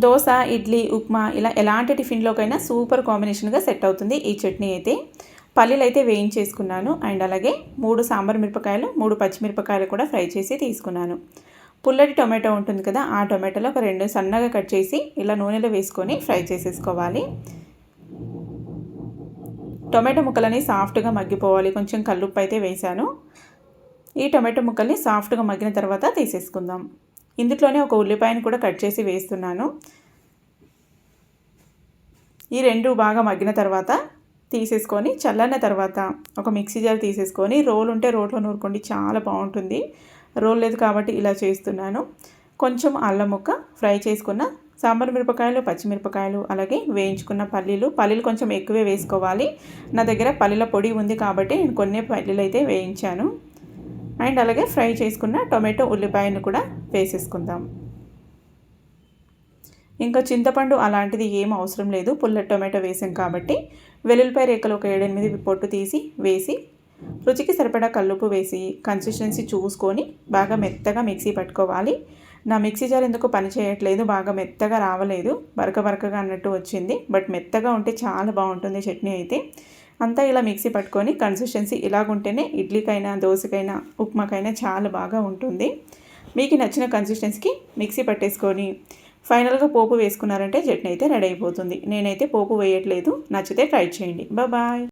దోస, ఇడ్లీ, ఉప్మా ఇలా ఎలాంటి టిఫిన్‌లోకైనా సూపర్ కాంబినేషన్‌గా సెట్ అవుతుంది ఈ చట్నీ అయితే. పల్లీలైతే వేయించేసుకున్నాను. అండ్ అలాగే 3 సాంబార్ మిరపకాయలు, 3 పచ్చిమిరపకాయలు కూడా ఫ్రై చేసి తీసుకున్నాను. పుల్లటి టొమాటో ఉంటుంది కదా! ఆ టొమాటోలో ఒక 2 సన్నగా కట్ చేసి ఇలా నూనెలో వేసుకొని ఫ్రై చేసేసుకోవాలి. టొమాటో ముక్కలని సాఫ్ట్‌గా మగ్గిపోవాలి. కొంచెం కల్లుప్పు అయితే వేశాను. ఈ టొమాటో ముక్కల్ని సాఫ్ట్‌గా మగ్గిన తర్వాత తీసేసుకుందాం. ఇందులోనే ఒక ఉల్లిపాయను కూడా కట్ చేసి వేస్తున్నాను. ఈ 2 బాగా మగ్గిన తర్వాత తీసేసుకొని చల్లన్న తర్వాత ఒక మిక్సీ జార్ తీసేసుకొని రోల్ ఉంటే రోట్లో నూరుకోండి, చాలా బాగుంటుంది. రోల్ లేదు కాబట్టి ఇలా చేస్తున్నాను. కొంచెం అల్లం ముక్క, ఫ్రై చేసుకున్న సాంబార్ మిరపకాయలు, పచ్చిమిరపకాయలు, అలాగే వేయించుకున్న పల్లీలు కొంచెం ఎక్కువే వేసుకోవాలి. నా దగ్గర పల్లీల పొడి ఉంది కాబట్టి నేను కొన్ని పల్లీలు అయితే వేయించాను. అండ్ అలాగే ఫ్రై చేసుకున్న టొమాటో, ఉల్లిపాయను కూడా వేసేసుకుందాం. ఇంకా చింతపండు అలాంటిది ఏం అవసరం లేదు, పుల్లటి టొమాటో వేసాం కాబట్టి. వెల్లుల్లిపాయ రేఖలు ఒక 7-8 పొట్టు తీసి వేసి రుచికి సరిపడా కల్లుప్పు వేసి కన్సిస్టెన్సీ చూసుకొని బాగా మెత్తగా మిక్సీ పట్టుకోవాలి. నా మిక్సీ జార్ ఎందుకు పని చేయట్లేదు, బాగా మెత్తగా రావలేదు, బరకగా అన్నట్టు వచ్చింది. బట్ మెత్తగా ఉంటే చాలా బాగుంటుంది చట్నీ అయితే. అంతా ఇలా మిక్సీ పట్టుకొని కన్సిస్టెన్సీ ఇలాగుంటేనే ఇడ్లీకైనా, దోశకైనా, ఉప్మాకైనా చాలా బాగా ఉంటుంది. మీకు నచ్చిన కన్సిస్టెన్సీకి మిక్సీ పట్టేసుకొని ఫైనల్గా పోపు వేసుకున్నారంటే చట్నీ అయితే రెడీ అయిపోతుంది. నేనైతే పోపు వేయట్లేదు. నచ్చితే ట్రై చేయండి. బాయ్.